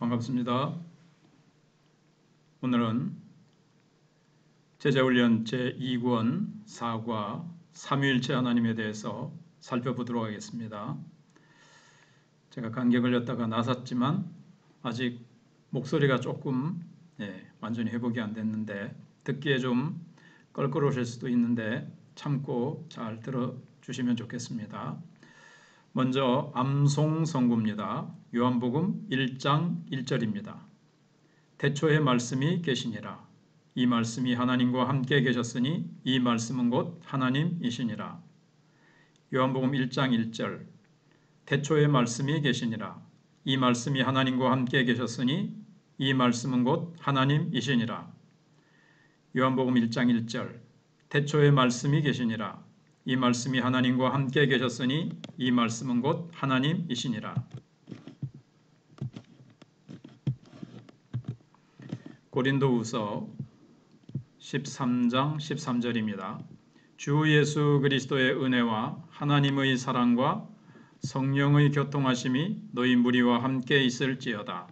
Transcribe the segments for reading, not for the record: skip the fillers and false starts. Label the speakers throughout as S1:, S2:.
S1: 반갑습니다. 오늘은 제자훈련 제2권 4과 삼위일체 하나님에 대해서 살펴보도록 하겠습니다. 제가 감기에 걸렸다가 나섰지만 아직 목소리가 조금 완전히 회복이 안 됐는데 듣기에 좀 껄끄러우실 수도 있는데 참고 잘 들어주시면 좋겠습니다. 먼저 암송 선고입니다. 요한복음 1장 1절입니다. 태초에 말씀이 계시니라. 이 말씀이 하나님과 함께 계셨으니 이 말씀은 곧 하나님이시니라. 요한복음 1장 1절. 태초에 말씀이 계시니라. 이 말씀이 하나님과 함께 계셨으니 이 말씀은 곧 하나님이시니라. 요한복음 1장 1절. 태초에 말씀이 계시니라. 이 말씀이 하나님과 함께 계셨으니 이 말씀은 곧 하나님이시니라. 고린도후서 13장 13절입니다. 주 예수 그리스도의 은혜와 하나님의 사랑과 성령의 교통하심이 너희 무리와 함께 있을지어다.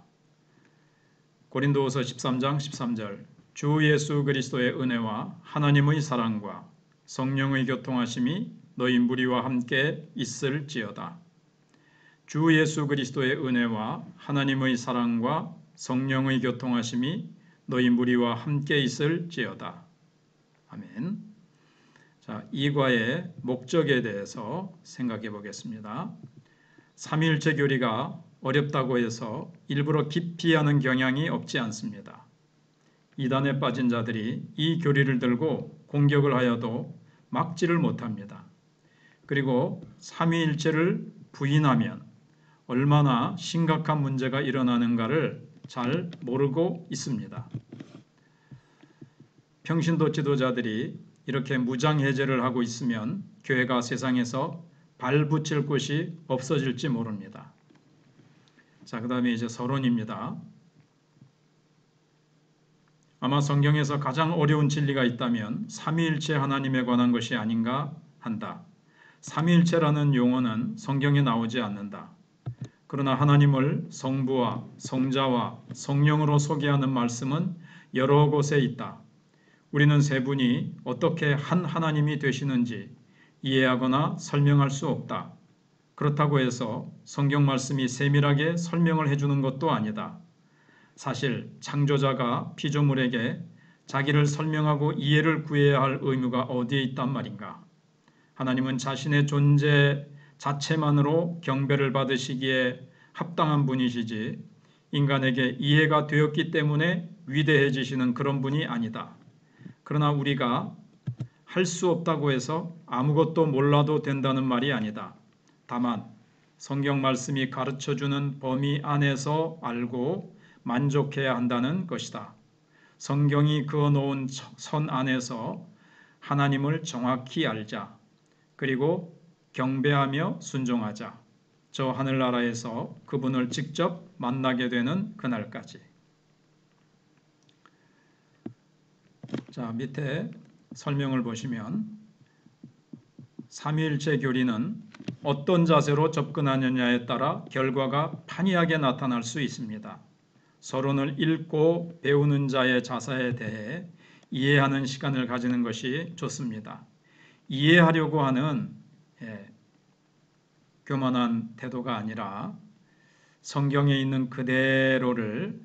S1: 고린도후서 13장 13절. 주 예수 그리스도의 은혜와 하나님의 사랑과 성령의 교통하심이 너희 무리와 함께 있을지어다. 주 예수 그리스도의 은혜와 하나님의 사랑과 성령의 교통하심이 너희 무리와 함께 있을지어다. 아멘. 자, 이 과의 목적에 대해서 생각해 보겠습니다. 삼위일체 교리가 어렵다고 해서 일부러 깊이 하는 경향이 없지 않습니다. 이단에 빠진 자들이 이 교리를 들고 공격을 하여도 막지를 못합니다. 그리고 삼위일체를 부인하면 얼마나 심각한 문제가 일어나는가를 잘 모르고 있습니다. 평신도 지도자들이 이렇게 무장해제를 하고 있으면 교회가 세상에서 발붙일 곳이 없어질지 모릅니다. 자, 그 다음에 이제 서론입니다. 아마 성경에서 가장 어려운 진리가 있다면 삼위일체 하나님에 관한 것이 아닌가 한다. 삼위일체라는 용어는 성경에 나오지 않는다. 그러나 하나님을 성부와 성자와 성령으로 소개하는 말씀은 여러 곳에 있다. 우리는 세 분이 어떻게 한 하나님이 되시는지 이해하거나 설명할 수 없다. 그렇다고 해서 성경 말씀이 세밀하게 설명을 해주는 것도 아니다. 사실 창조자가 피조물에게 자기를 설명하고 이해를 구해야 할 의무가 어디에 있단 말인가? 하나님은 자신의 존재 자체만으로 경배를 받으시기에 합당한 분이시지 인간에게 이해가 되었기 때문에 위대해지시는 그런 분이 아니다. 그러나 우리가 할 수 없다고 해서 아무것도 몰라도 된다는 말이 아니다. 다만 성경 말씀이 가르쳐주는 범위 안에서 알고 만족해야 한다는 것이다. 성경이 그어놓은 선 안에서 하나님을 정확히 알자. 그리고 경배하며 순종하자. 저 하늘나라에서 그분을 직접 만나게 되는 그날까지. 자, 밑에 설명을 보시면 삼위일체 교리는 어떤 자세로 접근하느냐에 따라 결과가 판이하게 나타날 수 있습니다. 서론을 읽고 배우는 자의 자세에 대해 이해하는 시간을 가지는 것이 좋습니다. 이해하려고 하는 교만한 태도가 아니라 성경에 있는 그대로를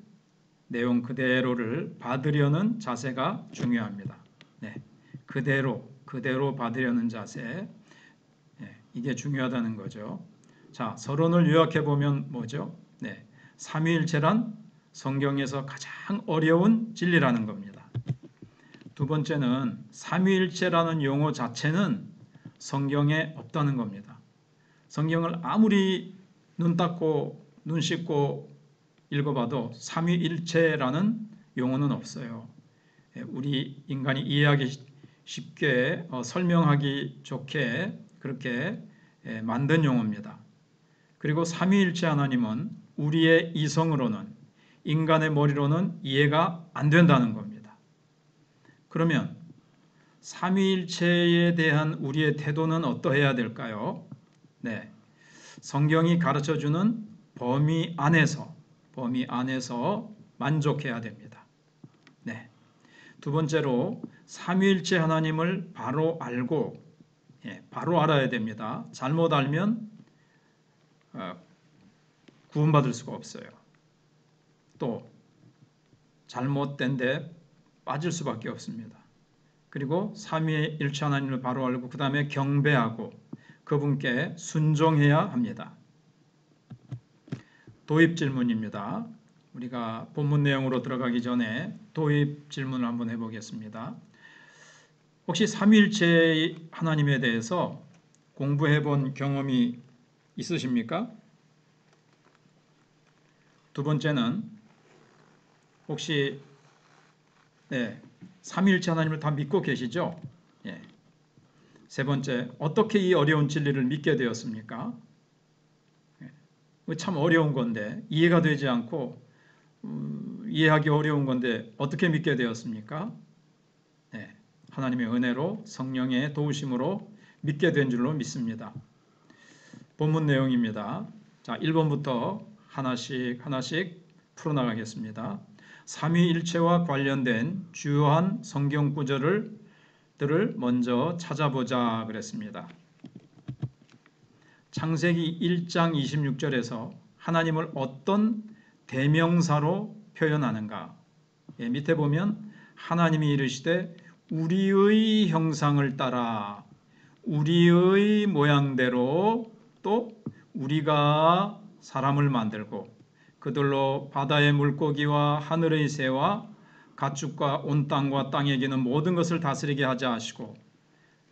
S1: 내용 그대로를 받으려는 자세가 중요합니다. 그대로 받으려는 자세, 이게 중요하다는 거죠. 자, 서론을 요약해 보면 뭐죠? 삼위일체란 성경에서 가장 어려운 진리라는 겁니다. 두 번째는 삼위일체라는 용어 자체는 성경에 없다는 겁니다. 성경을 아무리 눈 닦고 눈 씻고 읽어봐도 삼위일체라는 용어는 없어요. 우리 인간이 이해하기 쉽게 설명하기 좋게 그렇게 만든 용어입니다. 그리고 삼위일체 하나님은 우리의 이성으로는 인간의 머리로는 이해가 안 된다는 겁니다. 그러면 삼위일체에 대한 우리의 태도는 어떠해야 될까요? 성경이 가르쳐주는 범위 안에서 범위 안에서 만족해야 됩니다. 네. 두 번째로 삼위일체 하나님을 바로 알고, 바로 알아야 됩니다. 잘못 알면 구원받을 수가 없어요. 또 잘못된 데 빠질 수밖에 없습니다. 그리고 삼위일체 하나님을 바로 알고 그 다음에 경배하고 그분께 순종해야 합니다. 도입 질문입니다. 우리가 본문 내용으로 들어가기 전에 도입 질문을 한번 해보겠습니다. 혹시 삼위일체 하나님에 대해서 공부해 본 경험이 있으십니까? 두 번째는 혹시 삼위일체 하나님을 다 믿고 계시죠? 세 번째, 어떻게 이 어려운 진리를 믿게 되었습니까? 참 어려운 건데 이해가 되지 않고 이해하기 어려운 건데 어떻게 믿게 되었습니까? 하나님의 은혜로 성령의 도우심으로 믿게 된 줄로 믿습니다. 본문 내용입니다. 자, 1번부터 하나씩 풀어나가겠습니다. 삼위일체와 관련된 주요한 성경 구절들을 먼저 찾아보자 그랬습니다. 창세기 1장 26절에서 하나님을 어떤 대명사로 표현하는가? 밑에 보면 하나님이 이르시되 우리의 형상을 따라 우리의 모양대로 또 우리가 사람을 만들고 그들로 바다의 물고기와 하늘의 새와 가축과 온 땅과 땅에 기는 모든 것을 다스리게 하자 하시고,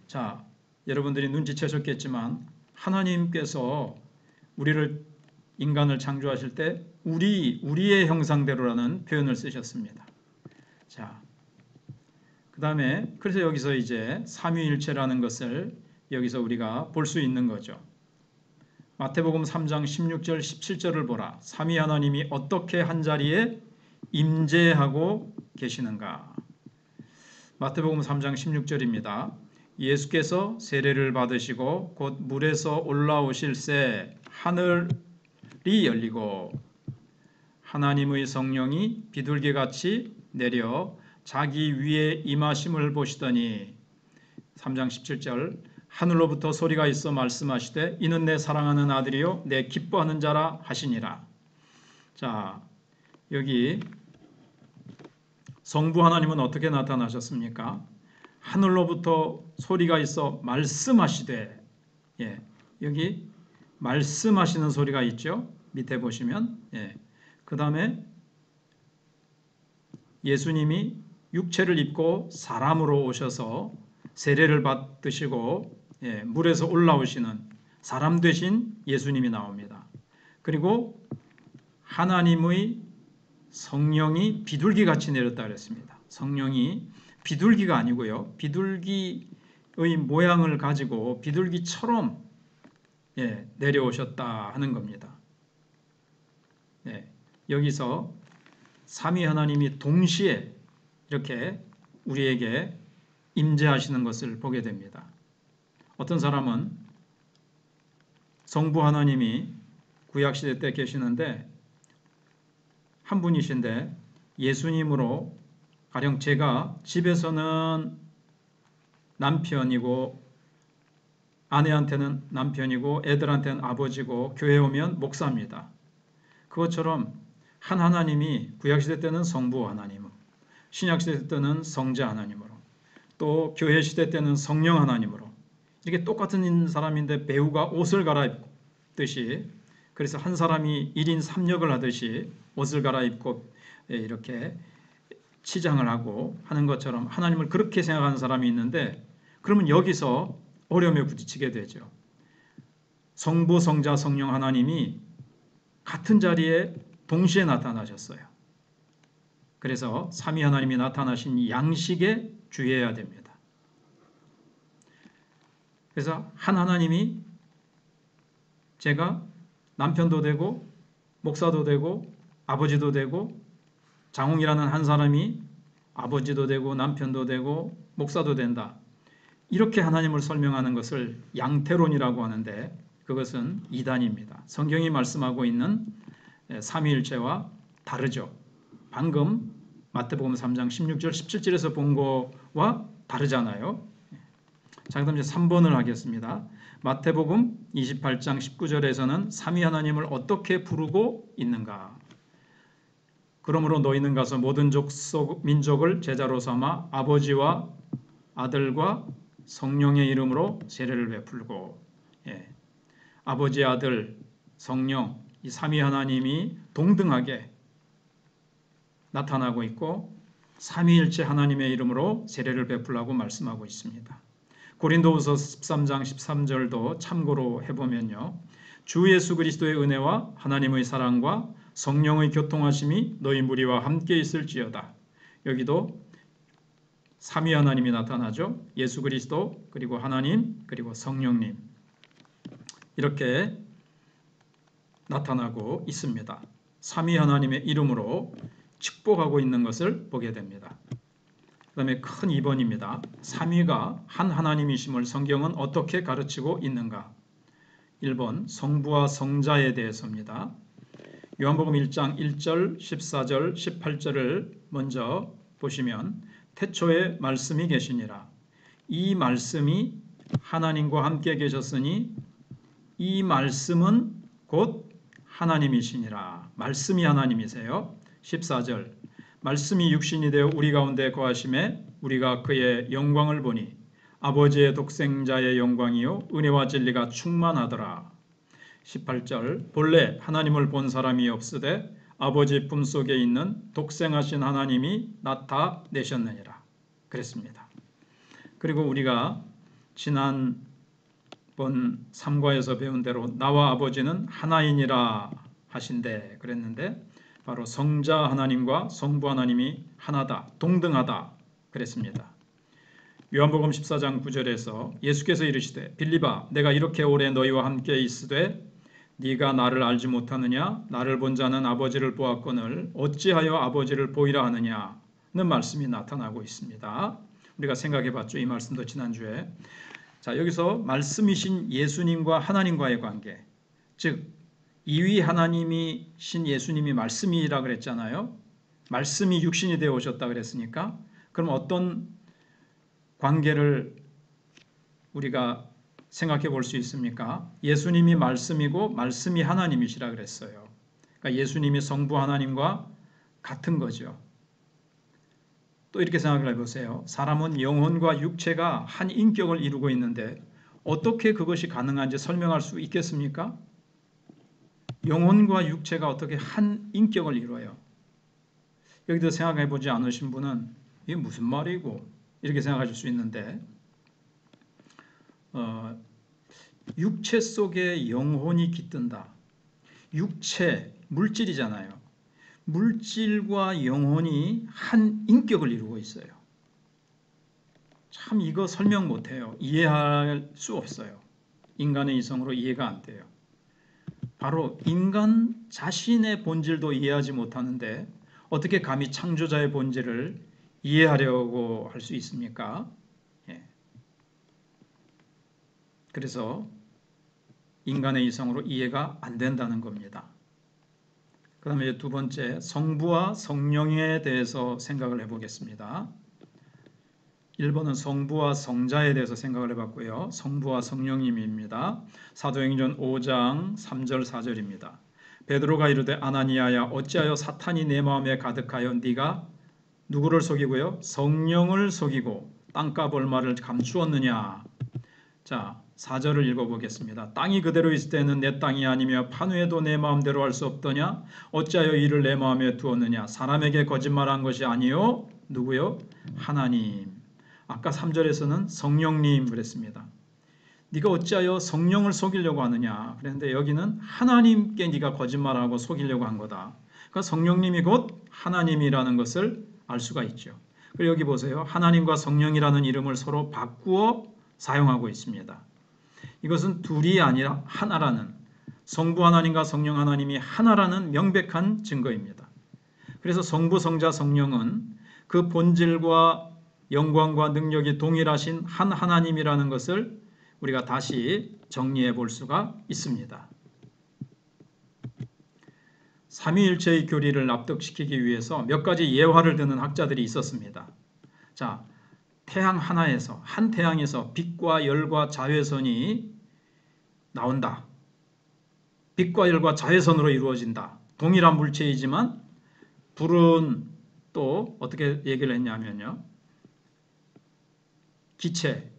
S1: 자, 여러분들이 눈치채셨겠지만 하나님께서 인간을 창조하실 때 우리의 형상대로라는 표현을 쓰셨습니다. 자, 그 다음에 그래서 여기서 이제 삼위일체라는 것을 여기서 우리가 볼 수 있는 거죠. 마태복음 3장 16절 17절을 보라. 삼위 하나님이 어떻게 한자리에 임재하고 계시는가. 마태복음 3장 16절입니다. 예수께서 세례를 받으시고 곧 물에서 올라오실새 하늘이 열리고 하나님의 성령이 비둘기같이 내려 자기 위에 임하심을 보시더니 3장 17절 하늘로부터 소리가 있어 말씀하시되 이는 내 사랑하는 아들이요 내 기뻐하는 자라 하시니라. 자, 여기 성부 하나님은 어떻게 나타나셨습니까? 하늘로부터 소리가 있어 말씀하시되, 여기 말씀하시는 소리가 있죠. 밑에 보시면, 그 다음에 예수님이 육체를 입고 사람으로 오셔서 세례를 받으시고 물에서 올라오시는 사람 되신 예수님이 나옵니다. 그리고 하나님의 성령이 비둘기같이 내렸다 그랬습니다. 성령이 비둘기가 아니고요. 비둘기의 모양을 가지고 비둘기처럼 내려오셨다 하는 겁니다. 여기서 삼위 하나님이 동시에 이렇게 우리에게 임재하시는 것을 보게 됩니다. 어떤 사람은 성부 하나님이 구약시대 때 계시는데 한 분이신데 예수님으로 가령 제가 집에서는 남편이고 아내한테는 남편이고 애들한테는 아버지고 교회 오면 목사입니다. 그것처럼 한 하나님이 구약시대 때는 성부 하나님, 신약시대 때는 성자 하나님으로 또 교회시대 때는 성령 하나님으로 이렇게 똑같은 사람인데 배우가 옷을 갈아입듯이 그래서 한 사람이 1인 3역을 하듯이 옷을 갈아입고 이렇게 치장을 하고 하는 것처럼 하나님을 그렇게 생각하는 사람이 있는데 그러면 여기서 어려움에 부딪히게 되죠. 성부, 성자, 성령 하나님이 같은 자리에 동시에 나타나셨어요. 그래서 삼위 하나님이 나타나신 양식에 주의해야 됩니다. 그래서 한 하나님이 제가 남편도 되고 목사도 되고 아버지도 되고 장홍이라는 한 사람이 아버지도 되고 남편도 되고 목사도 된다. 이렇게 하나님을 설명하는 것을 양태론이라고 하는데 그것은 이단입니다. 성경이 말씀하고 있는 삼위일체와 다르죠. 방금 마태복음 3장 16절 17절에서 본 거와 다르잖아요. 자, 그다음 이제 3번을 하겠습니다. 마태복음 28장 19절에서는 삼위 하나님을 어떻게 부르고 있는가? 그러므로 너희는 가서 모든 민족을 제자로 삼아 아버지와 아들과 성령의 이름으로 세례를 베풀고, 아버지, 아들, 성령 이 삼위 하나님이 동등하게 나타나고 있고 삼위일체 하나님의 이름으로 세례를 베풀라고 말씀하고 있습니다. 고린도후서 13장 13절도 참고로 해보면요. 주 예수 그리스도의 은혜와 하나님의 사랑과 성령의 교통하심이 너희 무리와 함께 있을지어다. 여기도 삼위 하나님이 나타나죠. 예수 그리스도 그리고 하나님 그리고 성령님 이렇게 나타나고 있습니다. 삼위 하나님의 이름으로 축복하고 있는 것을 보게 됩니다. 그 다음에 큰 2번입니다. 삼위가 한 하나님이심을 성경은 어떻게 가르치고 있는가? 1번 성부와 성자에 대해서입니다. 요한복음 1장 1절, 14절, 18절을 먼저 보시면 태초에 말씀이 계시니라. 이 말씀이 하나님과 함께 계셨으니 이 말씀은 곧 하나님이시니라. 말씀이 하나님이세요. 14절 말씀이 육신이 되어 우리 가운데 거하심에 우리가 그의 영광을 보니 아버지의 독생자의 영광이요 은혜와 진리가 충만하더라. 18절 본래 하나님을 본 사람이 없으되 아버지 품속에 있는 독생하신 하나님이 나타내셨느니라 그랬습니다. 그리고 우리가 지난번 3과에서 배운 대로 나와 아버지는 하나이니라 하신대 그랬는데 바로 성자 하나님과 성부 하나님이 하나다, 동등하다 그랬습니다. 요한복음 14장 9절에서 예수께서 이르시되 빌립아 내가 이렇게 오래 너희와 함께 있으되 네가 나를 알지 못하느냐? 나를 본 자는 아버지를 보았거늘 어찌하여 아버지를 보이라 하느냐는 말씀이 나타나고 있습니다. 우리가 생각해 봤죠. 이 말씀도 지난주에. 자, 여기서 말씀이신 예수님과 하나님과의 관계, 즉 이위 하나님이신 예수님이 말씀이라 그랬잖아요. 말씀이 육신이 되어 오셨다 그랬으니까 그럼 어떤 관계를 우리가 생각해 볼 수 있습니까? 예수님이 말씀이고 말씀이 하나님이시라 그랬어요. 그러니까 예수님이 성부 하나님과 같은 거죠. 또 이렇게 생각을 해보세요. 사람은 영혼과 육체가 한 인격을 이루고 있는데 어떻게 그것이 가능한지 설명할 수 있겠습니까? 영혼과 육체가 어떻게 한 인격을 이루어요? 여기도 생각해 보지 않으신 분은 이게 무슨 말이고 이렇게 생각하실 수 있는데 육체 속에 영혼이 깃든다. 육체, 물질이잖아요. 물질과 영혼이 한 인격을 이루고 있어요. 참 이거 설명 못해요. 이해할 수 없어요. 인간의 이성으로 이해가 안 돼요. 바로 인간 자신의 본질도 이해하지 못하는데 어떻게 감히 창조자의 본질을 이해하려고 할 수 있습니까? 그래서 인간의 이성으로 이해가 안 된다는 겁니다. 그 다음에 두 번째 성부와 성령에 대해서 생각을 해보겠습니다. 1번은 성부와 성자에 대해서 생각을 해봤고요. 성부와 성령님입니다. 사도행전 5장 3절 4절입니다. 베드로가 이르되 아나니아야 어찌하여 사탄이 내 마음에 가득하여 네가 누구를 속이고요? 성령을 속이고 땅값 얼마를 감추었느냐. 자 4절을 읽어보겠습니다. 땅이 그대로 있을 때는 내 땅이 아니며 판후에도 내 마음대로 할 수 없더냐? 어찌하여 이를 내 마음에 두었느냐? 사람에게 거짓말한 것이 아니요. 누구요? 하나님. 아까 3절에서는 성령님 그랬습니다. 네가 어찌하여 성령을 속이려고 하느냐? 그런데 여기는 하나님께 네가 거짓말하고 속이려고 한 거다. 그러니까 성령님이 곧 하나님이라는 것을 알 수가 있죠. 그리고 여기 보세요. 하나님과 성령이라는 이름을 서로 바꾸어 사용하고 있습니다. 이것은 둘이 아니라 하나라는, 성부 하나님과 성령 하나님이 하나라는 명백한 증거입니다. 그래서 성부, 성자, 성령은 그 본질과 영광과 능력이 동일하신 한 하나님이라는 것을 우리가 다시 정리해 볼 수가 있습니다. 삼위일체의 교리를 납득시키기 위해서 몇 가지 예화를 드는 학자들이 있었습니다. 자, 태양 하나에서, 한 태양에서 빛과 열과 자외선이 나온다. 빛과 열과 자외선으로 이루어진다. 동일한 물체이지만 불은 또 어떻게 얘기를 했냐면요. 기체,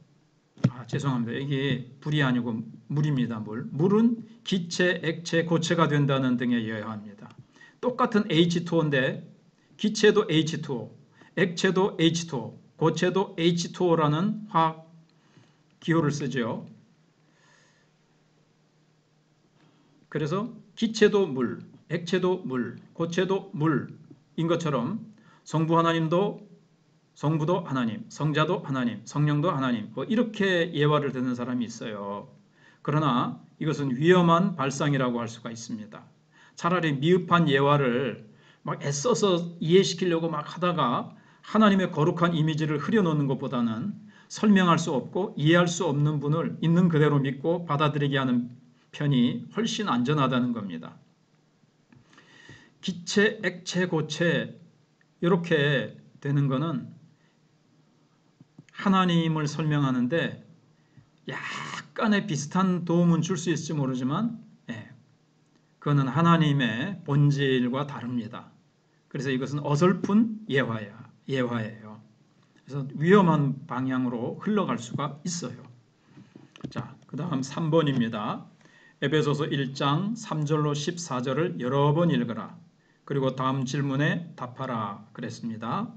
S1: 죄송합니다. 이게 불이 아니고 물입니다. 물은 기체, 액체, 고체가 된다는 등의 예화입니다. 똑같은 H2O인데 기체도 H2O, 액체도 H2O, 고체도 H2O라는 화학 기호를 쓰죠. 그래서 기체도 물, 액체도 물, 고체도 물인 것처럼 성부 하나님도 성부도 하나님, 성자도 하나님, 성령도 하나님, 뭐 이렇게 예화를 드는 사람이 있어요. 그러나 이것은 위험한 발상이라고 할 수가 있습니다. 차라리 미흡한 예화를 막 애써서 이해시키려고 막 하다가 하나님의 거룩한 이미지를 흐려놓는 것보다는 설명할 수 없고 이해할 수 없는 분을 있는 그대로 믿고 받아들이게 하는 편이 훨씬 안전하다는 겁니다. 기체, 액체, 고체 이렇게 되는 것은 하나님을 설명하는데 약간의 비슷한 도움은 줄 수 있을지 모르지만 그거는 하나님의 본질과 다릅니다. 그래서 이것은 어설픈 예화예요. 그래서 위험한 방향으로 흘러갈 수가 있어요. 자, 그 다음 3번입니다. 에베소서 1장 3절로 14절을 여러 번 읽어라. 그리고 다음 질문에 답하라 그랬습니다.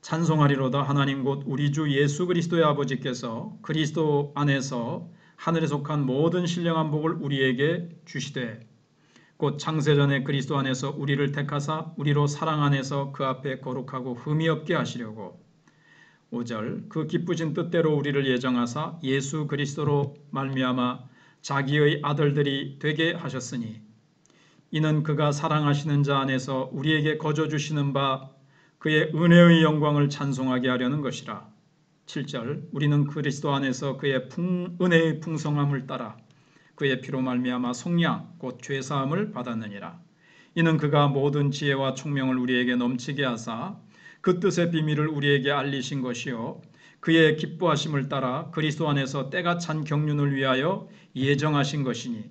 S1: 찬송하리로다 하나님 곧 우리 주 예수 그리스도의 아버지께서 그리스도 안에서 하늘에 속한 모든 신령한 복을 우리에게 주시되 곧 창세전에 그리스도 안에서 우리를 택하사 우리로 사랑 안에서 그 앞에 거룩하고 흠이 없게 하시려고 5절 그 기쁘신 뜻대로 우리를 예정하사 예수 그리스도로 말미암아 자기의 아들들이 되게 하셨으니 이는 그가 사랑하시는 자 안에서 우리에게 거저 주시는 바 그의 은혜의 영광을 찬송하게 하려는 것이라. 7절 우리는 그리스도 안에서 그의 은혜의 풍성함을 따라 그의 피로 말미암아 속량 곧 죄사함을 받았느니라. 이는 그가 모든 지혜와 총명을 우리에게 넘치게 하사 그 뜻의 비밀을 우리에게 알리신 것이요 그의 기뻐하심을 따라 그리스도 안에서 때가 찬 경륜을 위하여 예정하신 것이니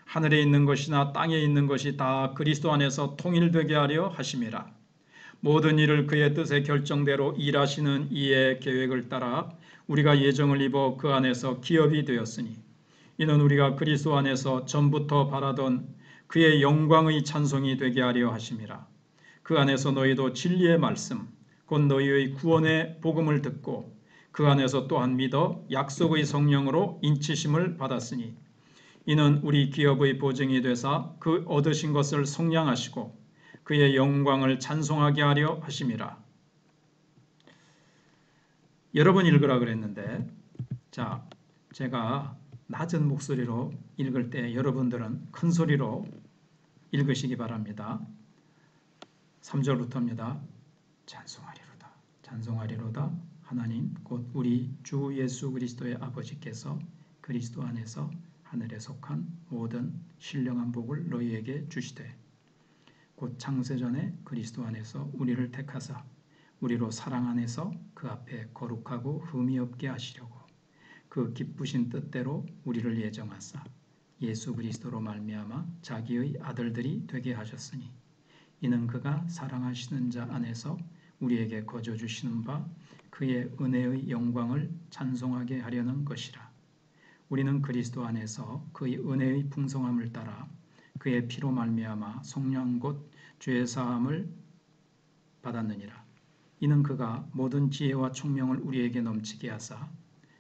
S1: 하늘에 있는 것이나 땅에 있는 것이 다 그리스도 안에서 통일되게 하려 하심이라. 모든 일을 그의 뜻의 결정대로 일하시는 이의 계획을 따라 우리가 예정을 입어 그 안에서 기업이 되었으니 이는 우리가 그리스도 안에서 전부터 바라던 그의 영광의 찬송이 되게 하려 하심이라. 그 안에서 너희도 진리의 말씀 곧 너희의 구원의 복음을 듣고 그 안에서 또한 믿어 약속의 성령으로 인치심을 받았으니 이는 우리 기업의 보증이 되사 그 얻으신 것을 속량하시고 그의 영광을 찬송하게 하려 하심이라. 여러 번 읽으라 그랬는데 자, 제가 낮은 목소리로 읽을 때 여러분들은 큰 소리로 읽으시기 바랍니다. 3절부터입니다. 찬송하리로다. 찬송하리로다. 하나님 곧 우리 주 예수 그리스도의 아버지께서 그리스도 안에서 하늘에 속한 모든 신령한 복을 너희에게 주시되 곧 창세전에 그리스도 안에서 우리를 택하사 우리로 사랑 안에서 그 앞에 거룩하고 흠이 없게 하시려고 그 기쁘신 뜻대로 우리를 예정하사 예수 그리스도로 말미암아 자기의 아들들이 되게 하셨으니 이는 그가 사랑하시는 자 안에서 우리에게 거저 주시는 바 그의 은혜의 영광을 찬송하게 하려는 것이라. 우리는 그리스도 안에서 그의 은혜의 풍성함을 따라 그의 피로 말미암아 속량 곧 죄 사함을 받았느니라. 이는 그가 모든 지혜와 총명을 우리에게 넘치게 하사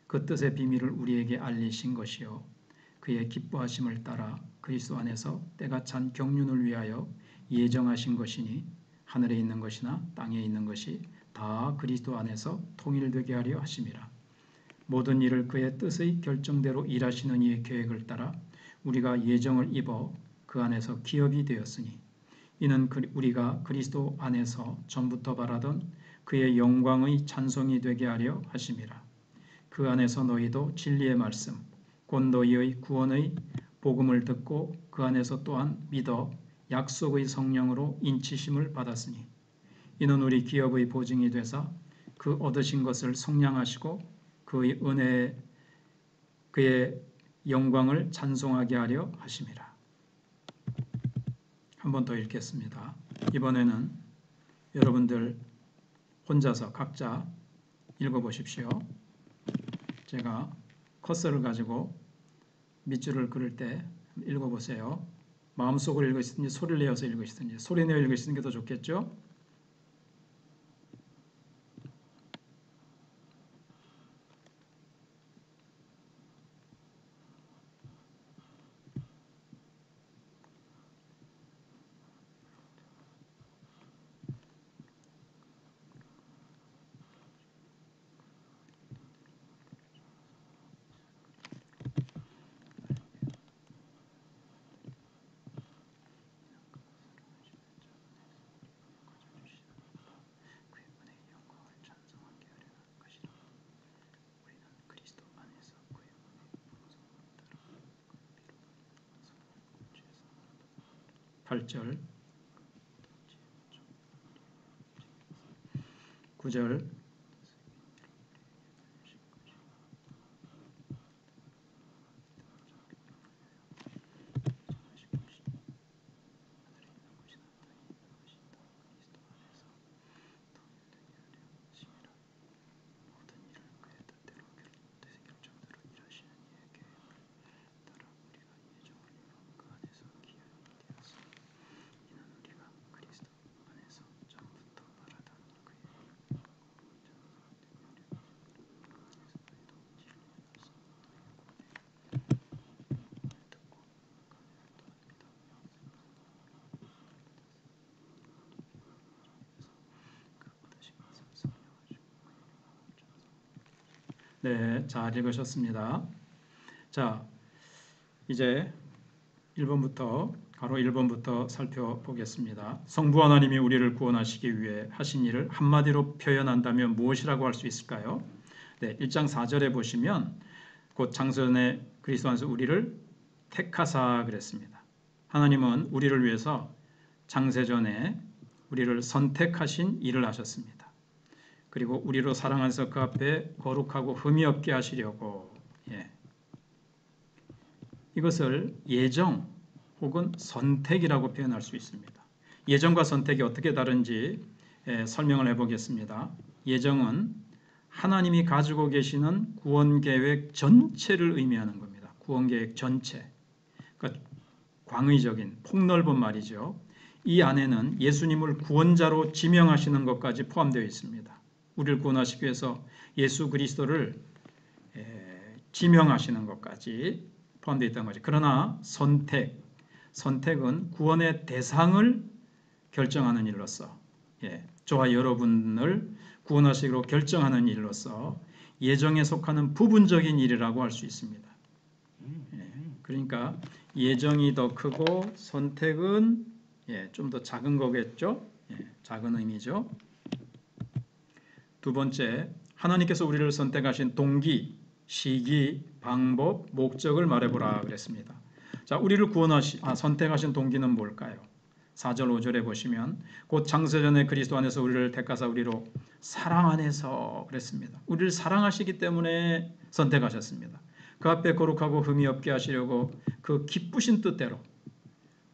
S1: 그 뜻의 비밀을 우리에게 알리신 것이요 그의 기뻐하심을 따라 그리스도 안에서 때가 찬 경륜을 위하여 예정하신 것이니 하늘에 있는 것이나 땅에 있는 것이 다 그리스도 안에서 통일되게 하려 하심이라. 모든 일을 그의 뜻의 결정대로 일하시는 이의 계획을 따라 우리가 예정을 입어 그 안에서 기업이 되었으니 이는 우리가 그리스도 안에서 전부터 바라던 그의 영광의 찬송이 되게 하려 하심이라. 그 안에서 너희도 진리의 말씀 곧 너희의 구원의 복음을 듣고 그 안에서 또한 믿어 약속의 성령으로 인치심을 받았으니 이는 우리 기업의 보증이 되사 그 얻으신 것을 속량하시고 그의 은혜에 그의 영광을 찬송하게 하려 하심이라. 한 번 더 읽겠습니다. 이번에는 여러분들 혼자서 각자 읽어보십시오. 제가 커서를 가지고 밑줄을 그릴 때 읽어보세요. 마음속으로 읽으시든지 소리를 내어서 읽으시든지 소리 내어 읽으시는 게 더 좋겠죠? 팔 절 9절 네, 잘 읽으셨습니다. 자, 이제 1번부터 가로 1번부터 살펴보겠습니다. 성부 하나님이 우리를 구원하시기 위해 하신 일을 한마디로 표현한다면 무엇이라고 할 수 있을까요? 네, 1장 4절에 보시면 곧 창세전에 그리스도 안에서 우리를 택하사 그랬습니다. 하나님은 우리를 위해서 창세전에 우리를 선택하신 일을 하셨습니다. 그리고 우리로 사랑하셔서 그 앞에 거룩하고 흠이 없게 하시려고 이것을 예정 혹은 선택이라고 표현할 수 있습니다. 예정과 선택이 어떻게 다른지 설명을 해보겠습니다. 예정은 하나님이 가지고 계시는 구원계획 전체를 의미하는 겁니다. 구원계획 전체. 그러니까 광의적인 폭넓은 말이죠. 이 안에는 예수님을 구원자로 지명하시는 것까지 포함되어 있습니다. 우리를 구원하시기 위해서 예수 그리스도를 지명하시는 것까지 포함되어 있다는 거죠. 그러나 선택은 구원의 대상을 결정하는 일로서 저와 여러분을 구원하시기로 결정하는 일로서 예정에 속하는 부분적인 일이라고 할 수 있습니다. 그러니까 예정이 더 크고 선택은 좀 더 작은 거겠죠. 작은 의미죠. 두 번째, 하나님께서 우리를 선택하신 동기, 시기, 방법, 목적을 말해보라 그랬습니다. 자, 우리를 선택하신 동기는 뭘까요? 4절, 5절에 보시면 곧 창세전에 그리스도 안에서 우리를 택하사 우리로 사랑 안에서 그랬습니다. 우리를 사랑하시기 때문에 선택하셨습니다. 그 앞에 거룩하고 흠이 없게 하시려고 그 기쁘신 뜻대로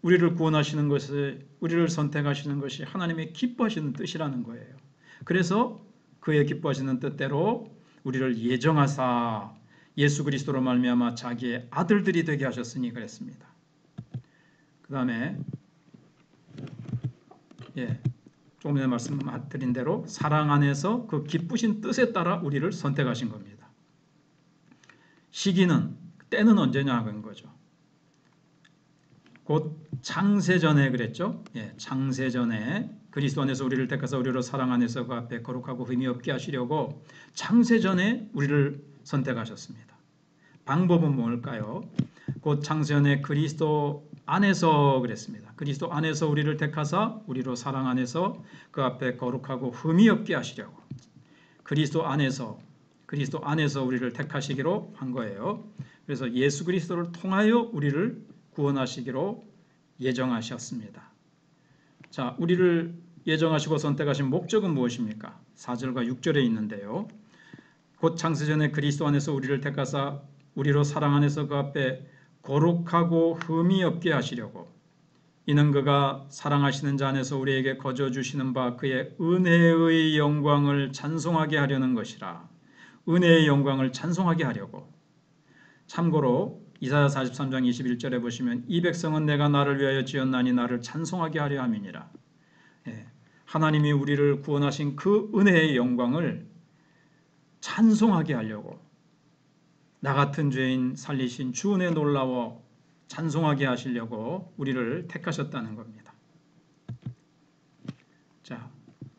S1: 우리를 구원하시는 것을 우리를 선택하시는 것이 하나님의 기뻐하시는 뜻이라는 거예요. 그래서 그의 기뻐하시는 뜻대로 우리를 예정하사 예수 그리스도로 말미암아 자기의 아들들이 되게 하셨으니 그랬습니다. 그 다음에 조금 전에 말씀드린 대로 사랑 안에서 그 기쁘신 뜻에 따라 우리를 선택하신 겁니다. 시기는 때는 언제냐 하는 거죠. 곧 창세전에 그랬죠. 창세전에 그리스도 안에서 우리를 택하사 우리로 사랑 안에서 그 앞에 거룩하고 흠이 없게 하시려고 창세전에 우리를 선택하셨습니다. 방법은 뭘까요? 곧 창세전에 그리스도 안에서 그랬습니다. 그리스도 안에서 우리를 택하사 우리로 사랑 안에서 그 앞에 거룩하고 흠이 없게 하시려고 그리스도 안에서 우리를 택하시기로 한 거예요. 그래서 예수 그리스도를 통하여 우리를 구원하시기로 예정하셨습니다. 자, 우리를 예정하시고 선택하신 목적은 무엇입니까? 4절과 6절에 있는데요. 곧 창세전에 그리스도 안에서 우리를 택하사 우리로 사랑 안에서 그 앞에 거룩하고 흠이 없게 하시려고, 이는 그가 사랑하시는 자 안에서 우리에게 거저 주시는 바 그의 은혜의 영광을 찬송하게 하려는 것이라. 은혜의 영광을 찬송하게 하려고. 참고로 이사야 43장 21절에 보시면 이 백성은 내가 나를 위하여 지었나니 나를 찬송하게 하려 함이니라. 하나님이 우리를 구원하신 그 은혜의 영광을 찬송하게 하려고, 나 같은 죄인 살리신 주 은혜 놀라워 찬송하게 하시려고 우리를 택하셨다는 겁니다. 자,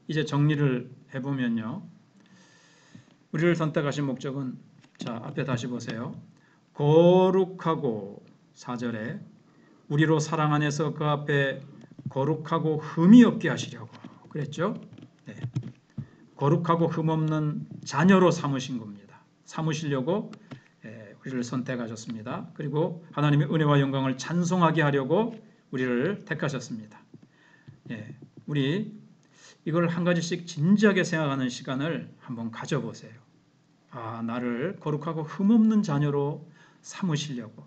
S1: 이제 정리를 해보면요. 우리를 선택하신 목적은, 자, 앞에 다시 보세요. 거룩하고, 4절에 우리로 사랑 안에서 그 앞에 거룩하고 흠이 없게 하시려고 그랬죠. 네. 거룩하고 흠 없는 자녀로 삼으신 겁니다. 삼으시려고 우리를 선택하셨습니다. 그리고 하나님의 은혜와 영광을 찬송하게 하려고 우리를 택하셨습니다. 우리 이걸 한 가지씩 진지하게 생각하는 시간을 한번 가져보세요. 아, 나를 거룩하고 흠없는 자녀로 삼으시려고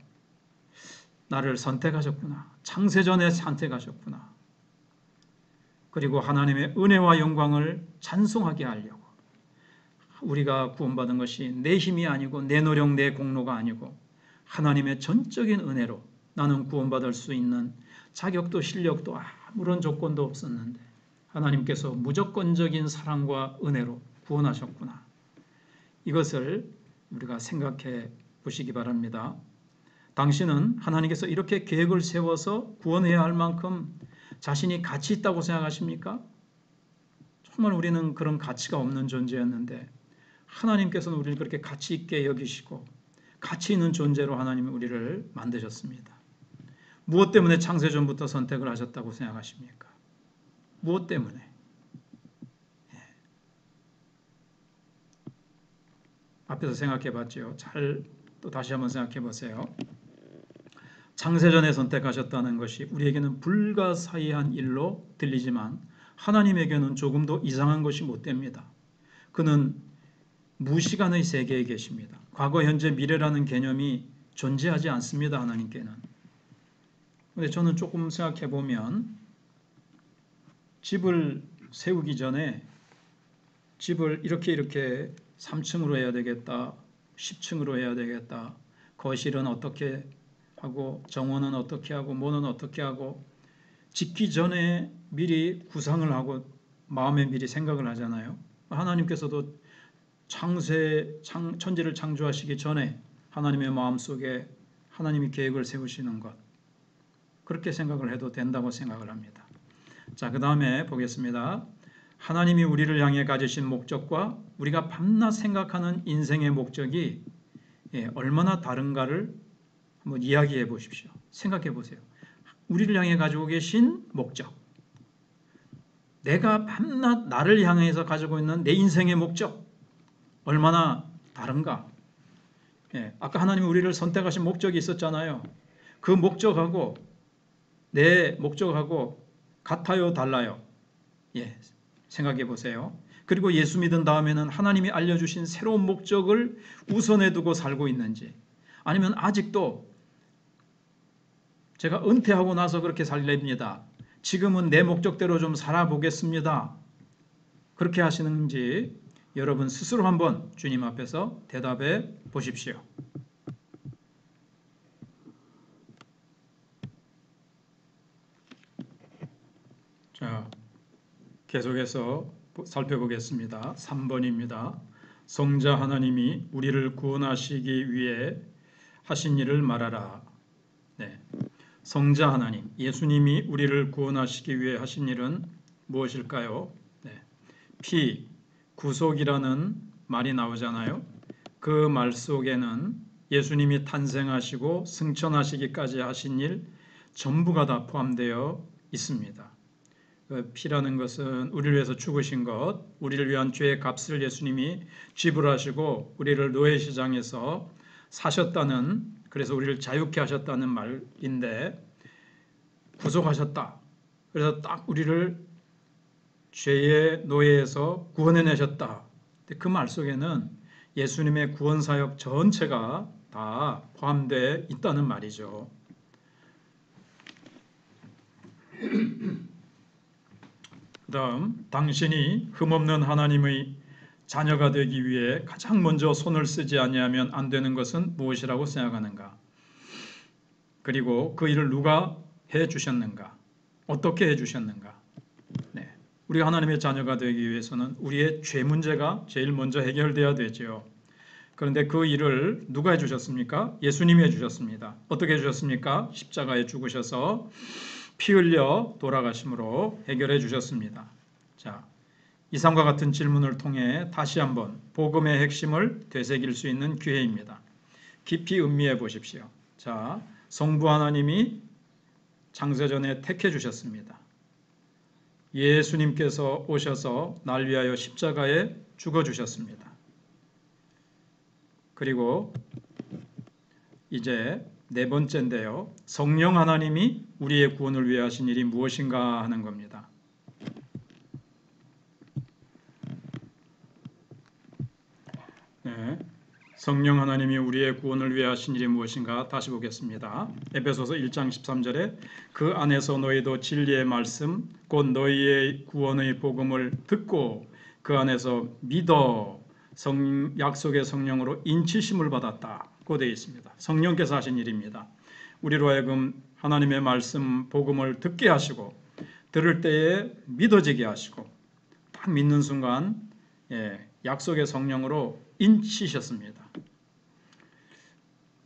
S1: 나를 선택하셨구나. 창세전에 선택하셨구나. 그리고 하나님의 은혜와 영광을 찬송하게 하려고. 우리가 구원받은 것이 내 힘이 아니고 내 노력, 내 공로가 아니고 하나님의 전적인 은혜로 나는 구원받을 수 있는 자격도 실력도 아무런 조건도 없었는데 하나님께서 무조건적인 사랑과 은혜로 구원하셨구나. 이것을 우리가 생각해 보시기 바랍니다. 당신은 하나님께서 이렇게 계획을 세워서 구원해야 할 만큼 자신이 가치 있다고 생각하십니까? 정말 우리는 그런 가치가 없는 존재였는데 하나님께서는 우리를 그렇게 가치 있게 여기시고 가치 있는 존재로 하나님이 우리를 만드셨습니다. 무엇 때문에 창세전부터 선택을 하셨다고 생각하십니까? 무엇 때문에? 앞에서 생각해 봤죠. 잘 또 다시 한번 생각해 보세요. 창세전에 선택하셨다는 것이 우리에게는 불가사의한 일로 들리지만 하나님에게는 조금도 이상한 것이 못 됩니다. 그는 무시간의 세계에 계십니다. 과거, 현재, 미래라는 개념이 존재하지 않습니다. 하나님께는. 그런데 저는 조금 생각해 보면 집을 세우기 전에 집을 이렇게 3층으로 해야 되겠다, 10층으로 해야 되겠다, 거실은 어떻게 하고 정원은 어떻게 하고 뭐는 어떻게 하고 짓기 전에 미리 구상을 하고 마음에 미리 생각을 하잖아요. 하나님께서도 천지를 창조하시기 전에 하나님의 마음속에 하나님이 계획을 세우시는 것, 그렇게 생각을 해도 된다고 생각을 합니다. 자, 그 다음에 보겠습니다. 하나님이 우리를 향해 가지신 목적과 우리가 밤낮 생각하는 인생의 목적이 얼마나 다른가를 한번 이야기해 보십시오. 생각해 보세요. 우리를 향해 가지고 계신 목적, 내가 밤낮 나를 향해서 가지고 있는 내 인생의 목적 얼마나 다른가? 아까 하나님이 우리를 선택하신 목적이 있었잖아요. 그 목적하고 내 목적하고 같아요, 달라요? 생각해 보세요. 그리고 예수 믿은 다음에는 하나님이 알려주신 새로운 목적을 우선해 두고 살고 있는지, 아니면 아직도 제가 은퇴하고 나서 그렇게 살렵니다, 지금은 내 목적대로 좀 살아보겠습니다, 그렇게 하시는지 여러분 스스로 한번 주님 앞에서 대답해 보십시오. 자, 계속해서 살펴보겠습니다. 3번입니다. 성자 하나님이 우리를 구원하시기 위해 하신 일을 말하라. 성자 하나님, 예수님이 우리를 구원하시기 위해 하신 일은 무엇일까요? 피, 구속이라는 말이 나오잖아요. 그 말 속에는 예수님이 탄생하시고 승천하시기까지 하신 일 전부가 다 포함되어 있습니다. 그 피라는 것은 우리를 위해서 죽으신 것, 우리를 위한 죄의 값을 예수님이 지불하시고 우리를 노예 시장에서 사셨다는, 그래서 우리를 자유케 하셨다는 말인데, 구속하셨다. 그래서 딱 우리를 죄의 노예에서 구원해내셨다. 그 말 속에는 예수님의 구원 사역 전체가 다 포함되어 있다는 말이죠. 그 다음, 당신이 흠없는 하나님의 자녀가 되기 위해 가장 먼저 손을 쓰지 아니하면 안 되는 것은 무엇이라고 생각하는가? 그리고 그 일을 누가 해 주셨는가? 어떻게 해 주셨는가? 네. 우리가 하나님의 자녀가 되기 위해서는 우리의 죄 문제가 제일 먼저 해결돼야 되죠. 그런데 그 일을 누가 해 주셨습니까? 예수님이 해 주셨습니다. 어떻게 해 주셨습니까? 십자가에 죽으셔서 피 흘려 돌아가심으로 해결해 주셨습니다. 자, 이상과 같은 질문을 통해 다시 한번 복음의 핵심을 되새길 수 있는 기회입니다. 깊이 음미해 보십시오. 자, 성부 하나님이 창세전에 택해 주셨습니다. 예수님께서 오셔서 날 위하여 십자가에 죽어 주셨습니다. 그리고 이제 네 번째인데요. 성령 하나님이 우리의 구원을 위해 하신 일이 무엇인가 하는 겁니다. 네. 성령 하나님이 우리의 구원을 위해 하신 일이 무엇인가 다시 보겠습니다. 에베소서 1장 13절에 그 안에서 너희도 진리의 말씀 곧 너희의 구원의 복음을 듣고 그 안에서 믿어 약속의 성령으로 인치심을 받았다고 되어 있습니다. 성령께서 하신 일입니다. 우리로 하여금 하나님의 말씀 복음을 듣게 하시고 들을 때에 믿어지게 하시고 딱 믿는 순간 약속의 성령으로 인치셨습니다.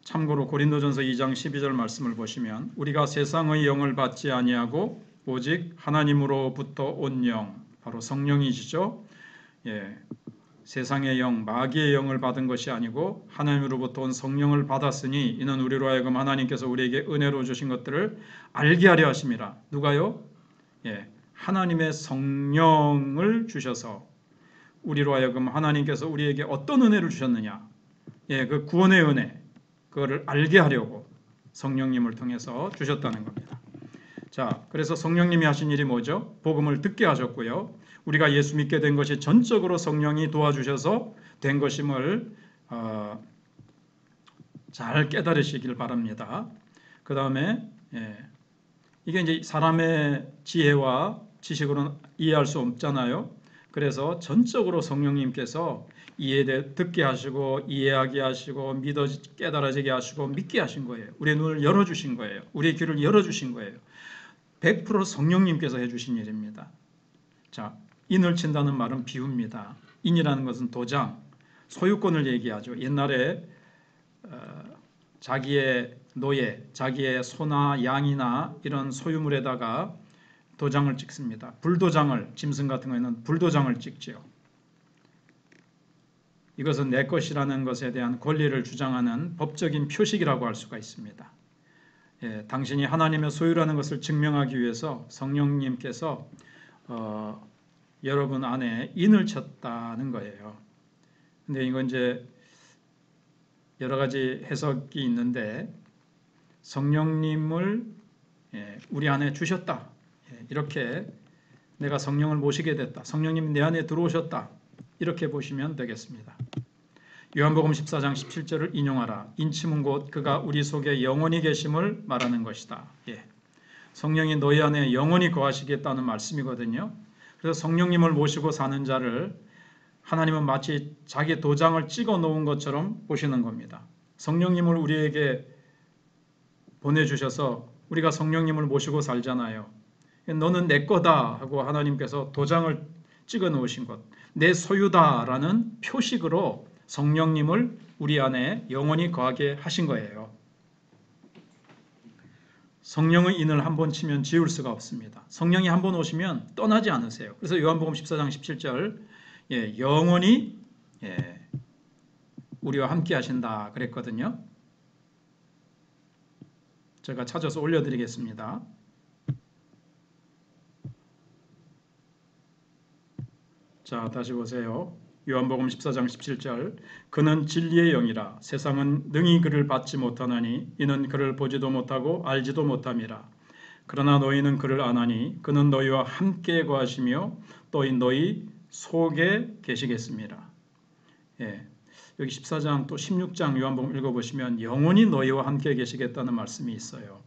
S1: 참고로 고린도전서 2장 12절 말씀을 보시면 우리가 세상의 영을 받지 아니하고 오직 하나님으로부터 온 영, 바로 성령이시죠. 세상의 영, 마귀의 영을 받은 것이 아니고 하나님으로부터 온 성령을 받았으니 이는 우리로 하여금 하나님께서 우리에게 은혜로 주신 것들을 알게 하려 하심이라. 누가요? 하나님의 성령을 주셔서 우리로 하여금 하나님께서 우리에게 어떤 은혜를 주셨느냐, 그 구원의 은혜, 그거를 알게 하려고 성령님을 통해서 주셨다는 겁니다. 자, 그래서 성령님이 하신 일이 뭐죠? 복음을 듣게 하셨고요. 우리가 예수 믿게 된 것이 전적으로 성령이 도와주셔서 된 것임을 잘 깨달으시길 바랍니다. 그 다음에 이게 이제 사람의 지혜와 지식으로는 이해할 수 없잖아요. 그래서 전적으로 성령님께서 듣게 하시고 이해하게 하시고 깨달아지게 하시고 믿게 하신 거예요. 우리의 눈을 열어주신 거예요. 우리의 귀를 열어주신 거예요. 100% 성령님께서 해주신 일입니다. 자, 인을 친다는 말은 비유입니다. 인이라는 것은 도장, 소유권을 얘기하죠. 옛날에 자기의 노예, 자기의 소나 양이나 이런 소유물에다가 도장을 찍습니다. 불도장을, 짐승 같은 경우에는 불도장을 찍지요. 이것은 내 것이라는 것에 대한 권리를 주장하는 법적인 표식이라고 할 수가 있습니다. 당신이 하나님의 소유라는 것을 증명하기 위해서 성령님께서 여러분 안에 인을 쳤다는 거예요. 근데 이건 이제 여러 가지 해석이 있는데 성령님을 우리 안에 주셨다. 이렇게 내가 성령을 모시게 됐다. 성령님이 내 안에 들어오셨다. 이렇게 보시면 되겠습니다. 요한복음 14장 17절을 인용하라. 인침은 곧 그가 우리 속에 영원히 계심을 말하는 것이다. 성령이 너희 안에 영원히 거하시겠다는 말씀이거든요. 그래서 성령님을 모시고 사는 자를 하나님은 마치 자기 도장을 찍어 놓은 것처럼 보시는 겁니다. 성령님을 우리에게 보내주셔서 우리가 성령님을 모시고 살잖아요. 너는 내 거다 하고 하나님께서 도장을 찍어 놓으신 것, 내 소유다라는 표식으로 성령님을 우리 안에 영원히 거하게 하신 거예요. 성령의 인을 한 번 치면 지울 수가 없습니다. 성령이 한 번 오시면 떠나지 않으세요. 그래서 요한복음 14장 17절 영원히 우리와 함께 하신다 그랬거든요. 제가 찾아서 올려드리겠습니다. 자, 다시 보세요. 요한복음 14장 17절 그는 진리의 영이라 세상은 능히 그를 받지 못하나니 이는 그를 보지도 못하고 알지도 못함이라. 그러나 너희는 그를 아나니 그는 너희와 함께 거하시며 또 너희 속에 계시겠습니다. 예, 여기 14장 또 16장 요한복음 읽어보시면 영원히 너희와 함께 계시겠다는 말씀이 있어요.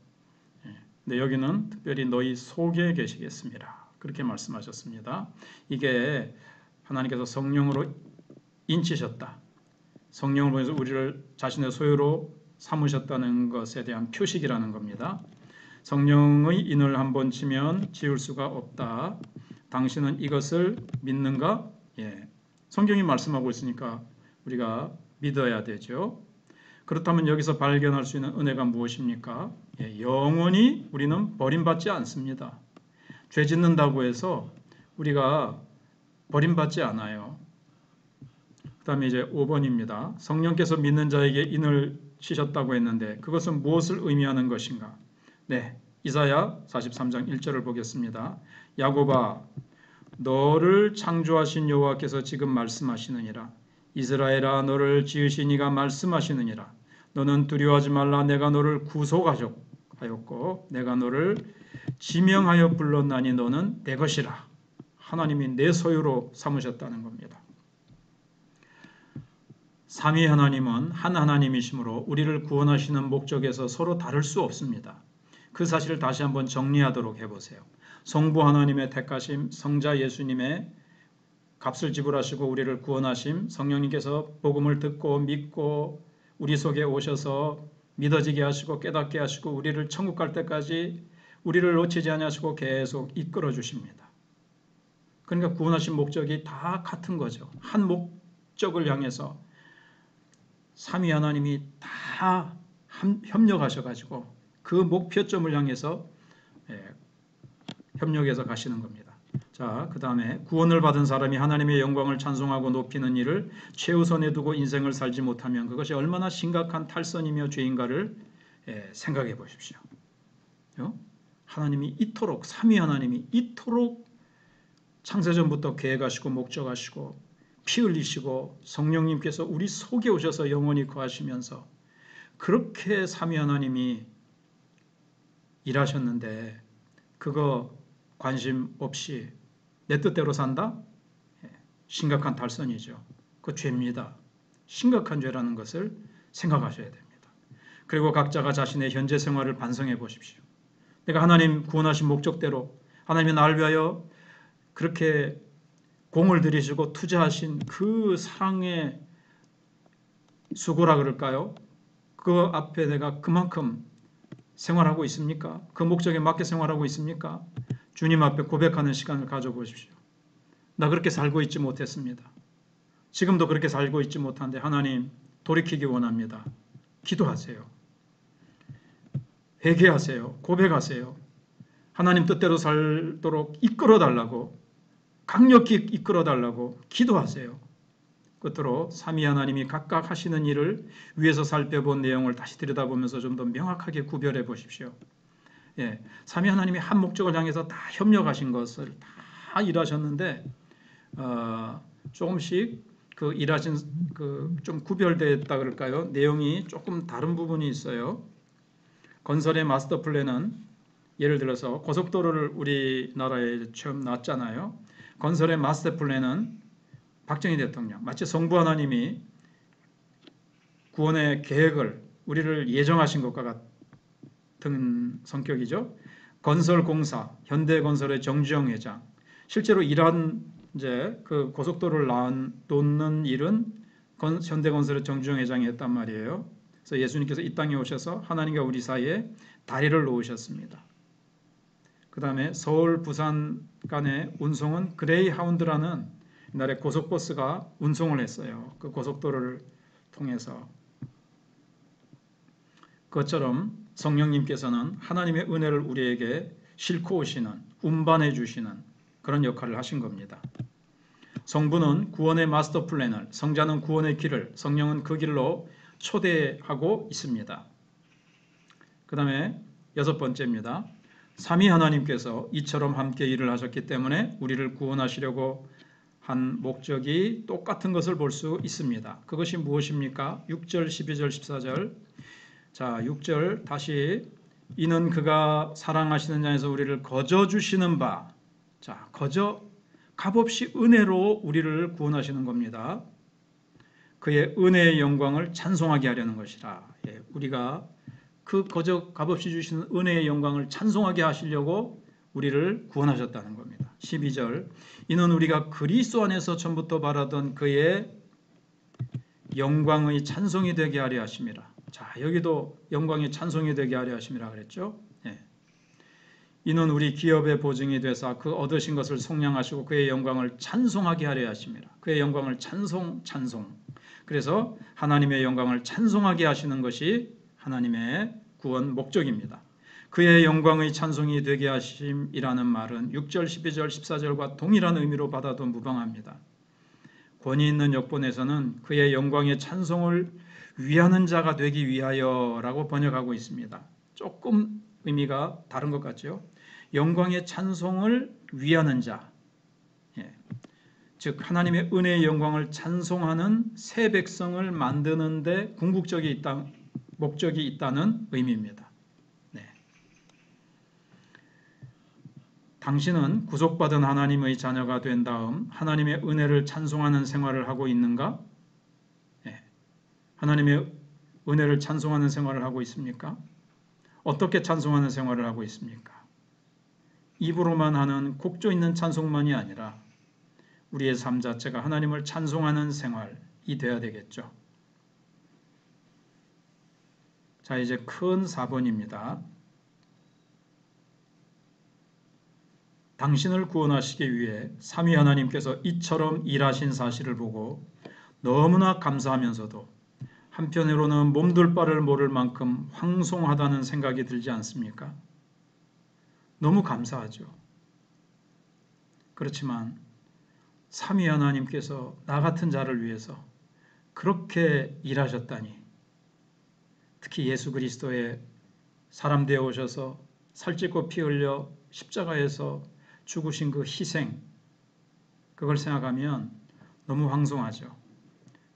S1: 근데 여기는 특별히 너희 속에 계시겠습니다. 그렇게 말씀하셨습니다. 이게 하나님께서 성령으로 인치셨다. 성령을 보내서 우리를 자신의 소유로 삼으셨다는 것에 대한 표식이라는 겁니다. 성령의 인을 한번 치면 지울 수가 없다. 당신은 이것을 믿는가? 예. 성경이 말씀하고 있으니까 우리가 믿어야 되죠. 그렇다면 여기서 발견할 수 있는 은혜가 무엇입니까? 예, 영원히 우리는 버림받지 않습니다. 죄 짓는다고 해서 우리가 버림받지 않아요. 그 다음에 이제 5번입니다. 성령께서 믿는 자에게 인을 치셨다고 했는데 그것은 무엇을 의미하는 것인가? 네, 이사야 43장 1절을 보겠습니다. 야곱아, 너를 창조하신 여호와께서 지금 말씀하시느니라. 이스라엘아, 너를 지으신 이가 말씀하시느니라. 너는 두려워하지 말라. 내가 너를 구속하였고 내가 너를 지명하여 불렀나니 너는 내 것이라. 하나님이 내 소유로 삼으셨다는 겁니다. 삼위 하나님은 한 하나님이시므로 우리를 구원하시는 목적에서 서로 다를 수 없습니다. 그 사실을 다시 한번 정리하도록 해보세요. 성부 하나님의 택하심, 성자 예수님의 값을 지불하시고 우리를 구원하심, 성령님께서 복음을 듣고 믿고 우리 속에 오셔서 믿어지게 하시고 깨닫게 하시고 우리를 천국 갈 때까지 우리를 놓치지 않으시고 계속 이끌어 주십니다. 그러니까 구원하신 목적이 다 같은 거죠. 한 목적을 향해서 삼위 하나님이 다 협력하셔가지고 그 목표점을 향해서 협력해서 가시는 겁니다. 자, 그 다음에 구원을 받은 사람이 하나님의 영광을 찬송하고 높이는 일을 최우선에 두고 인생을 살지 못하면 그것이 얼마나 심각한 탈선이며 죄인가를 생각해 보십시오. 하나님이 이토록 삼위 하나님이 이토록 창세전부터 계획하시고 목적하시고 피 흘리시고 성령님께서 우리 속에 오셔서 영원히 거하시면서 그렇게 삼위 하나님이 일하셨는데 그거 관심 없이 내 뜻대로 산다? 심각한 탈선이죠. 그 죄입니다. 심각한 죄라는 것을 생각하셔야 됩니다. 그리고 각자가 자신의 현재 생활을 반성해 보십시오. 내가 하나님 구원하신 목적대로 하나님이 나를 위하여 그렇게 공을 들이시고 투자하신 그 사랑의 수고라 그럴까요? 그 앞에 내가 그만큼 생활하고 있습니까? 그 목적에 맞게 생활하고 있습니까? 주님 앞에 고백하는 시간을 가져보십시오. 나 그렇게 살고 있지 못했습니다. 지금도 그렇게 살고 있지 못한데 하나님 돌이키기 원합니다. 기도하세요. 회개하세요. 고백하세요. 하나님 뜻대로 살도록 이끌어달라고 강력히 이끌어달라고 기도하세요. 끝으로 삼위 하나님이 각각 하시는 일을 위에서 살펴본 내용을 다시 들여다보면서 좀 더 명확하게 구별해 보십시오. 삼위 하나님이 한 목적을 향해서 다 협력하신 것을 다 일하셨는데 조금씩 그 일하신 그 좀 구별되었다 그럴까요? 내용이 조금 다른 부분이 있어요. 건설의 마스터 플랜은 예를 들어서 고속도로를 우리나라에 처음 놨잖아요. 건설의 마스터 플랜은 박정희 대통령 마치 성부 하나님이 구원의 계획을 우리를 예정하신 것과 같은 성격이죠. 건설공사 현대건설의 정주영 회장 실제로 이러한 이제 그 고속도로를 놓는 일은 현대건설의 정주영 회장이 했단 말이에요. 그래서 예수님께서 이 땅에 오셔서 하나님과 우리 사이에 다리를 놓으셨습니다. 그 다음에 서울 부산 간의 운송은 그레이하운드라는 옛날에 고속버스가 운송을 했어요. 그 고속도로를 통해서. 그것처럼 성령님께서는 하나님의 은혜를 우리에게 싣고 오시는 운반해 주시는 그런 역할을 하신 겁니다. 성부는 구원의 마스터 플랜을, 성자는 구원의 길을, 성령은 그 길로 초대하고 있습니다. 그 다음에 6번째입니다. 삼위 하나님께서 이처럼 함께 일을 하셨기 때문에 우리를 구원하시려고 한 목적이 똑같은 것을 볼 수 있습니다. 그것이 무엇입니까? 6절, 12절, 14절. 자, 6절 다시 이는 그가 사랑하시는 자에서 우리를 거저 주시는 바. 자, 거저 값없이 은혜로 우리를 구원하시는 겁니다. 그의 은혜의 영광을 찬송하게 하려는 것이라. 예, 우리가 그 거저 값없이 주시는 은혜의 영광을 찬송하게 하시려고 우리를 구원하셨다는 겁니다. 12절 이는 우리가 그리스도 안에서 전부터 바라던 그의 영광의 찬송이 되게 하려 하심이라. 자, 여기도 영광의 찬송이 되게 하려 하심이라 그랬죠. 예. 이는 우리 기업의 보증이 되사 그 얻으신 것을 속량하시고 그의 영광을 찬송하게 하려 하심이라. 그의 영광을 찬송. 그래서 하나님의 영광을 찬송하게 하시는 것이 하나님의 구원 목적입니다. 그의 영광의 찬송이 되게 하심이라는 말은 6절, 12절, 14절과 동일한 의미로 받아도 무방합니다. 권위 있는 역본에서는 그의 영광의 찬송을 위하는 자가 되기 위하여라고 번역하고 있습니다. 조금 의미가 다른 것 같죠? 영광의 찬송을 위하는 자, 예. 즉 하나님의 은혜의 영광을 찬송하는 새 백성을 만드는 데 목적이 있다는 의미입니다. 네. 당신은 구속받은 하나님의 자녀가 된 다음 하나님의 은혜를 찬송하는 생활을 하고 있는가? 네. 하나님의 은혜를 찬송하는 생활을 하고 있습니까? 어떻게 찬송하는 생활을 하고 있습니까? 입으로만 하는 곡조 있는 찬송만이 아니라 우리의 삶 자체가 하나님을 찬송하는 생활이 되어야 되겠죠. 자, 이제 큰 4번입니다. 당신을 구원하시기 위해 삼위 하나님께서 이처럼 일하신 사실을 보고 너무나 감사하면서도 한편으로는 몸둘 바를 모를 만큼 황송하다는 생각이 들지 않습니까? 너무 감사하죠. 그렇지만 삼위 하나님께서 나 같은 자를 위해서 그렇게 일하셨다니, 특히 예수 그리스도의 사람 되어 오셔서 살찌고 피 흘려 십자가에서 죽으신 그 희생, 그걸 생각하면 너무 황송하죠.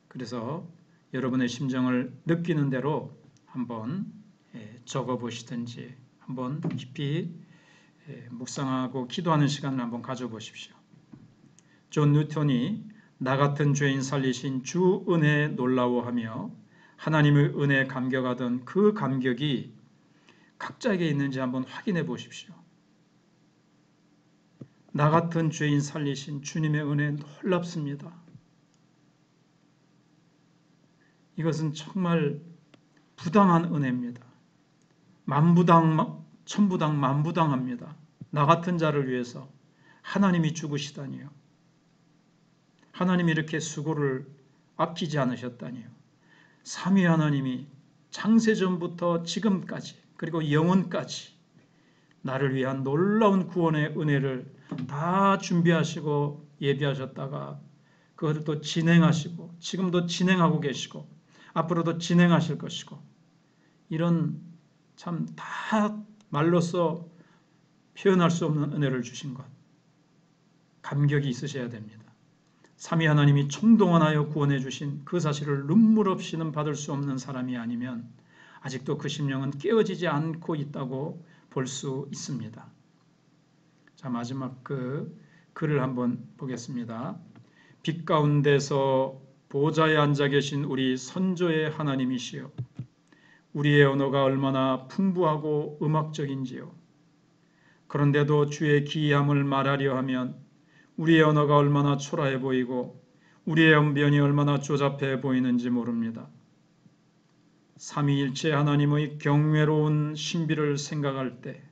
S1: 그래서 여러분의 심정을 느끼는 대로 한번 적어보시든지 한번 깊이 묵상하고 기도하는 시간을 한번 가져보십시오. 존 뉴턴이 나 같은 죄인 살리신 주 은혜에 놀라워하며 하나님의 은혜에 감격하던 그 감격이 각자에게 있는지 한번 확인해 보십시오. 나 같은 죄인 살리신 주님의 은혜 놀랍습니다. 이것은 정말 부당한 은혜입니다. 만부당, 천부당, 만부당합니다. 나 같은 자를 위해서 하나님이 죽으시다니요. 하나님이 이렇게 수고를 아끼지 않으셨다니요. 삼위 하나님이 창세전부터 지금까지 그리고 영원까지 나를 위한 놀라운 구원의 은혜를 다 준비하시고 예비하셨다가 그것을 또 진행하시고 지금도 진행하고 계시고 앞으로도 진행하실 것이고 이런 참 다 말로써 표현할 수 없는 은혜를 주신 것, 감격이 있으셔야 됩니다. 삼위 하나님이 총동원하여 구원해 주신 그 사실을 눈물 없이는 받을 수 없는 사람이 아니면 아직도 그 심령은 깨어지지 않고 있다고 볼 수 있습니다. 자, 마지막 그 글을 한번 보겠습니다. 빛 가운데서 보좌에 앉아 계신 우리 선조의 하나님이시여, 우리의 언어가 얼마나 풍부하고 음악적인지요. 그런데도 주의 기이함을 말하려 하면 우리의 언어가 얼마나 초라해 보이고 우리의 언변이 얼마나 조잡해 보이는지 모릅니다. 삼위일체 하나님의 경외로운 신비를 생각할 때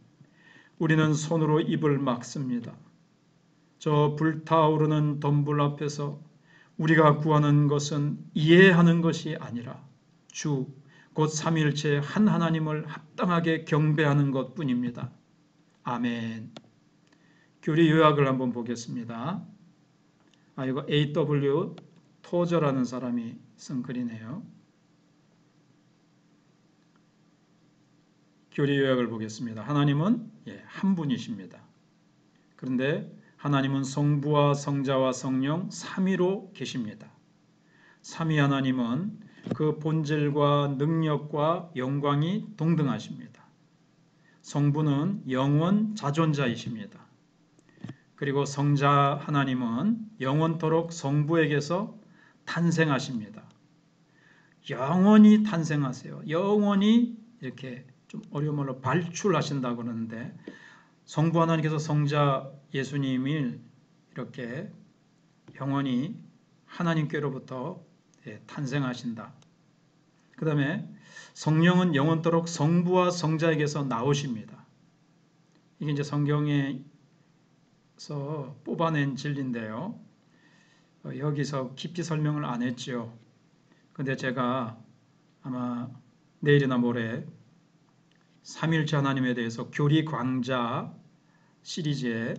S1: 우리는 손으로 입을 막습니다. 저 불타오르는 덤불 앞에서 우리가 구하는 것은 이해하는 것이 아니라 주, 곧 삼위일체 한 하나님을 합당하게 경배하는 것뿐입니다. 아멘. 교리 요약을 한번 보겠습니다. 이거 A.W. 토저라는 사람이 쓴 글이네요. 교리 요약을 보겠습니다. 하나님은 한 분이십니다. 그런데 하나님은 성부와 성자와 성령 삼위로 계십니다. 삼위 하나님은 그 본질과 능력과 영광이 동등하십니다. 성부는 영원 자존자이십니다. 그리고 성자 하나님은 영원토록 성부에게서 탄생하십니다. 영원히 탄생하세요. 영원히 이렇게 좀 어려운 말로 발출하신다고 그러는데 성부 하나님께서 성자 예수님을 이렇게 영원히 하나님께로부터 탄생하신다. 그 다음에 성령은 영원토록 성부와 성자에게서 나오십니다. 이게 이제 성경에서 뽑아낸 진리인데요. 여기서 깊이 설명을 안 했죠. 근데 제가 아마 내일이나 모레 삼위일체 하나님에 대해서 교리 광자 시리즈의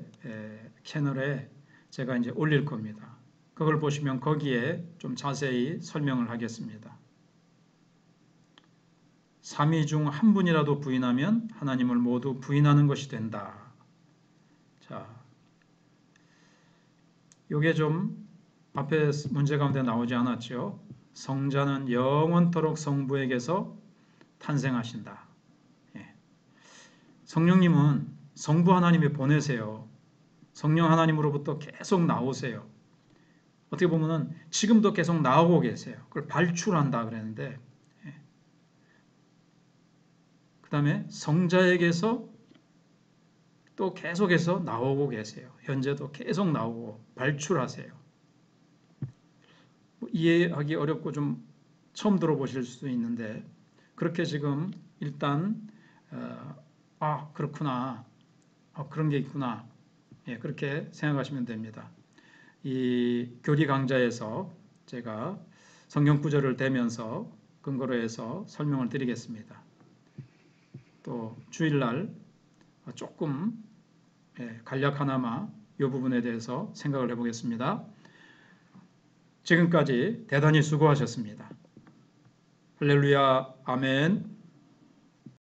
S1: 채널에 제가 이제 올릴 겁니다. 그걸 보시면 거기에 좀 자세히 설명을 하겠습니다. 삼위 중 한 분이라도 부인하면 하나님을 모두 부인하는 것이 된다. 자, 요게 좀 앞에 문제 가운데 나오지 않았죠. 성자는 영원토록 성부에게서 탄생하신다. 성령님은 성부 하나님이 보내세요. 성령 하나님으로부터 계속 나오세요. 어떻게 보면은 지금도 계속 나오고 계세요. 그걸 발출한다 그랬는데, 그 다음에 성자에게서 또 계속해서 나오고 계세요. 현재도 계속 나오고 발출하세요. 이해하기 어렵고 좀 처음 들어보실 수도 있는데 그렇게 지금 일단 그렇구나, 그런 게 있구나, 그렇게 생각하시면 됩니다. 이 교리 강좌에서 제가 성경 구절을 대면서 근거로 해서 설명을 드리겠습니다. 또 주일날 조금 간략하나마 이 부분에 대해서 생각을 해보겠습니다. 지금까지 대단히 수고하셨습니다. 할렐루야, 아멘.